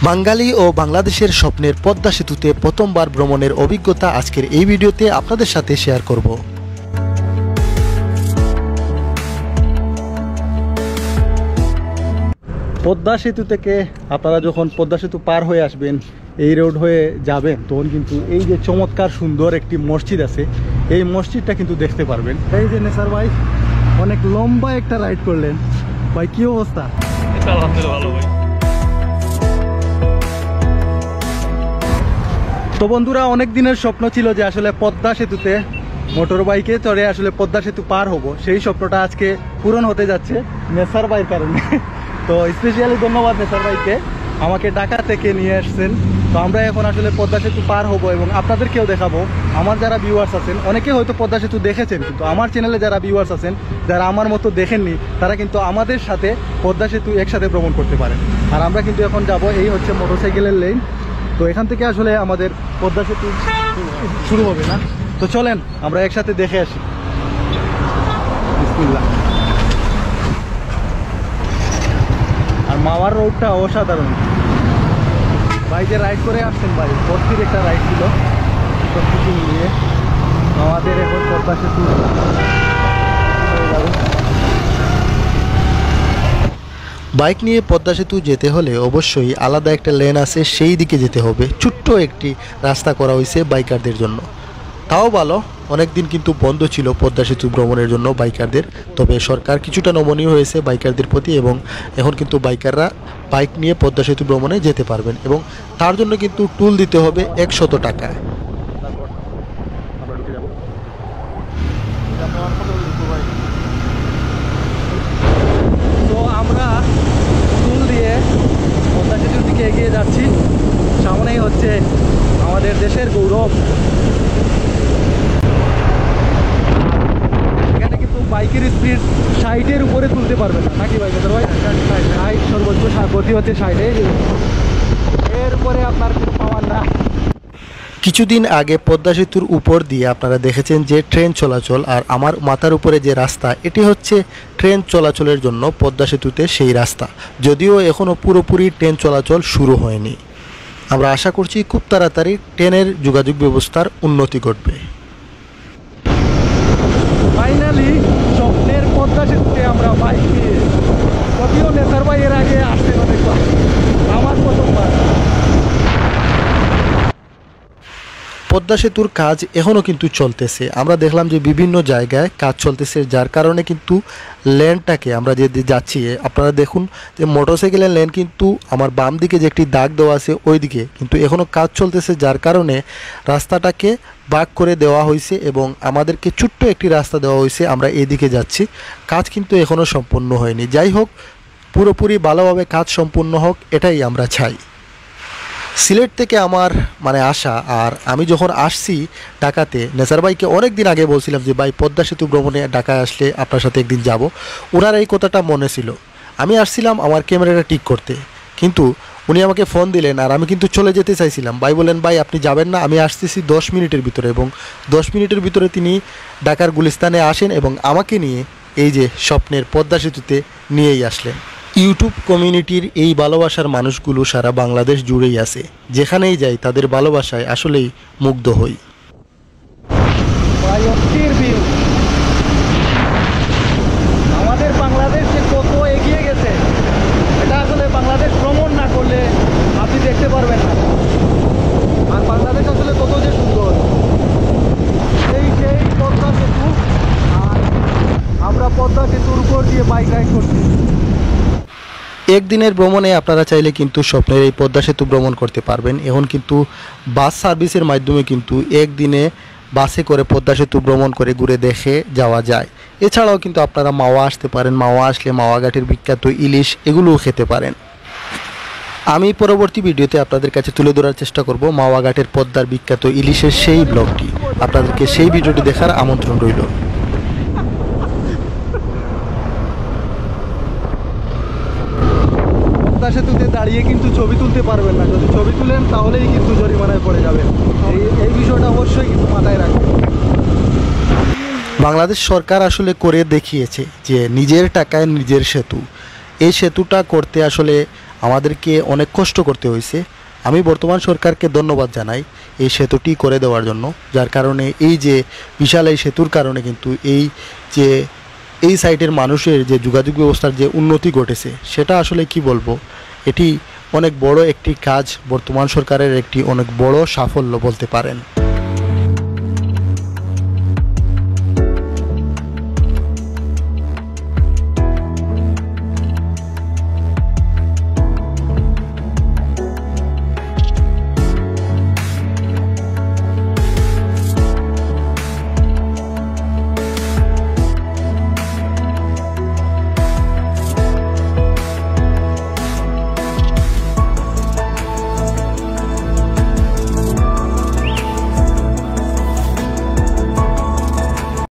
বাঙালি ও বাংলাদেশের স্বপ্নের পদ্মা সেতুতে প্রথমবার ভ্রমণের অভিজ্ঞতা আজকের এই ভিডিওতে আপনাদের সাথে শেয়ার করব। পদ্মা সেতু থেকে আপনারা যখন পদ্মা সেতু পার হয়ে আসবেন, এই রোড হয়ে যাবেন, তখন কিন্তু এই যে চমৎকার সুন্দর একটি মসজিদ আছে, এই মসজিদটা কিন্তু দেখতে পারবেন। এই যে নেসার ভাই অনেক লম্বা একটা রাইড করলেন ভাই, কি অবস্থা? ভালো ভাই। তো বন্ধুরা, অনেক দিনের স্বপ্ন ছিল যে আসলে পদ্মা সেতুতে মোটর বাইকে চড়ে আসলে পদ্মা সেতু পার হব। সেই স্বপ্নটা আজকে পূরণ হতে যাচ্ছে নেসার ভাইয়ের কারণে। তো স্পেশালি ধন্যবাদ নেসার ভাইকে, আমাকে ঢাকা থেকে নিয়ে আসছেন। তো আমরা এখন আসলে পদ্মা সেতু পার হব এবং আপনাদেরকেও দেখাবো। আমার যারা ভিউয়ার্স আছেন, অনেকে হয়তো পদ্মা সেতু দেখেছেন, কিন্তু আমার চ্যানেলে যারা ভিউয়ার্স আছেন, যারা আমার মতো দেখেননি, তারা কিন্তু আমাদের সাথে পদ্মা সেতু একসাথে ভ্রমণ করতে পারেন। আর আমরা কিন্তু এখন যাব, এই হচ্ছে মোটরসাইকেলের লেন। তো এখান থেকে আসলে আমাদের পদ্মা সেতু শুরু হবে না। তো চলেন আমরা একসাথে দেখে আসি। বিসমিল্লাহ। আর মাওয়ার রোডটা অসাধারণ ভাই, যে রাইড করে আসছেন ভাই, ভর্তির একটা রাইড ছিল সব কিছু নিয়ে। আমাদের এখন পদ্মা সেতু বাইক নিয়ে পদ্মা সেতু যেতে হলে অবশ্যই আলাদা একটা লেন আছে, সেই দিকে যেতে হবে। ছোট্ট একটি রাস্তা করা হয়েছে বাইকারদের জন্য, তাও ভালো। অনেক দিন কিন্তু বন্ধ ছিল পদ্মা সেতু ভ্রমণের জন্য বাইকারদের, তবে সরকার কিছুটা নমনীয় হয়েছে বাইকারদের প্রতি এবং এখন কিন্তু বাইকাররা বাইক নিয়ে পদ্মা সেতু ভ্রমণে যেতে পারবেন এবং তার জন্য কিন্তু টুল দিতে হবে 100 টাকা। তো আমরা টুল দিয়ে পদ্মা সেতুর দিকে এগিয়ে যাচ্ছি। সামনেই হচ্ছে আমাদের দেশের গৌরব। এখানে কিন্তু বাইকের স্পিড 60-এর উপরে তুলতে পারবে না, নাকি ভাই? ভাই 60 সর্বোচ্চ গতি হচ্ছে 60-এ, এরপরে আপনার কোনো পাওয়ার না। কিছুদিন আগে পদ্মা সেতুর উপর দিয়ে আপনারা দেখেছেন যে ট্রেন চলাচল, আর আমার মাথার উপরে যে রাস্তা, এটি হচ্ছে ট্রেন চলাচলের জন্য পদ্মা সেতুতে সেই রাস্তা। যদিও এখনও পুরোপুরি ট্রেন চলাচল শুরু হয়নি, আমরা আশা করছি খুব তাড়াতাড়ি ট্রেনের যোগাযোগ ব্যবস্থার উন্নতি ঘটবে। ফাইনালি স্বপ্নের পদ্মা সেতুতে আমরা বাইক নিয়ে, যদিও নেতার ভাই এর আগে আসতে অনেকবার, আমার প্রথমবার। পদ্মা সেতুর কাজ এখনও কিন্তু চলতেছে। আমরা দেখলাম যে বিভিন্ন জায়গায় কাজ চলতেছে, যার কারণে কিন্তু লেনটাকে আমরা যে যাচ্ছি, আপনারা দেখুন যে মোটরসাইকেলের লেন কিন্তু আমার বাম দিকে যে একটি দাগ দেওয়া আছে ওই দিকে কিন্তু এখনও কাজ চলতেছে, যার কারণে রাস্তাটাকে ভাগ করে দেওয়া হয়েছে এবং আমাদেরকে ছোট্ট একটি রাস্তা দেওয়া হয়েছে। আমরা এদিকে যাচ্ছি, কাজ কিন্তু এখনও সম্পূর্ণ হয়নি। যাই হোক, পুরোপুরি ভালোভাবে কাজ সম্পূর্ণ হোক, এটাই আমরা চাই। সিলেট থেকে আমার আশা, আর আমি যখন আসছি ঢাকাতে, নেসার ভাইকে অনেক দিন আগে বলছিলাম যে ভাই পদ্মা সেতু ভ্রমণে ঢাকায় আসলে আপনার সাথে একদিন যাব। ওনার এই কথাটা মনে ছিল। আমি আসছিলাম আমার ক্যামেরাটা ঠিক করতে, কিন্তু উনি আমাকে ফোন দিলেন আর আমি কিন্তু চলে যেতে চাইছিলাম। ভাই বলেন, ভাই আপনি যাবেন না, আমি আসতেছি 10 মিনিটের ভিতরে, এবং 10 মিনিটের ভিতরে তিনি ঢাকার গুলিস্তানে আসেন এবং আমাকে নিয়ে এই যে স্বপ্নের পদ্মা সেতুতে নিয়েই আসলেন। ইউটিউব কমিউনিটির এই ভালোবাসার মানুষগুলো সারা বাংলাদেশ জুড়েই আছে, যেখানেই যাই তাদের ভালোবাসায় আসলেই মুগ্ধ হই। আমাদের বাংলাদেশ যে কত এগিয়ে গেছে, এটা আসলে বাংলাদেশ ভ্রমণ না করলে আপনি দেখতে পারবেন না। আর বাংলাদেশ আসলে কত যে সুন্দর, সেই পদ্মা সেতু, আর আমরা পদ্মা সেতুর উপর দিয়ে বাইক রাইড করছি। একদিনের ভ্রমণে আপনারা চাইলে কিন্তু স্বপ্নের এই পদ্মা সেতু ভ্রমণ করতে পারবেন। এখন কিন্তু বাস সার্ভিসের মাধ্যমে কিন্তু একদিনে বাসে করে পদ্মা সেতু ভ্রমণ করে ঘুরে দেখে যাওয়া যায়। এছাড়াও কিন্তু আপনারা মাওয়া আসতে পারেন, মাওয়া আসলে মাওয়া ঘাটের বিখ্যাত ইলিশ এগুলোও খেতে পারেন। আমি পরবর্তী ভিডিওতে আপনাদের কাছে তুলে ধরার চেষ্টা করব মাওয়া ঘাটের পদ্মার বিখ্যাত ইলিশের সেই ব্লগটি। আপনাদেরকে সেই ভিডিওটি দেখার আমন্ত্রণ রইল। পদ্মা সেতুতে দাঁড়িয়ে কিন্তু ছবি তুলতে পারবেন না, যদি ছবি তুলেন তাহলেই কিন্তু জরিমানায় পড়ে যাবেন। এই বিষয়টা অবশ্যই কিন্তু মাথায় রাখবেন। বাংলাদেশ সরকার আসলে করে দেখিয়েছে যে নিজের টাকায় নিজের সেতু। এই সেতুটা করতে আসলে আমাদেরকে অনেক কষ্ট করতে হয়েছে। আমি বর্তমান সরকারকে ধন্যবাদ জানাই এই সেতুটি করে দেওয়ার জন্য, যার কারণে এই যে বিশাল এই সেতুর কারণে কিন্তু যে এই সাইটের মানুষের যে যোগাযোগ ব্যবস্থার যে উন্নতি ঘটেছে সেটা আসলে কি বলবো, এটি অনেক বড় একটি কাজ, বর্তমান সরকারের একটি অনেক বড় সাফল্য বলতে পারেন।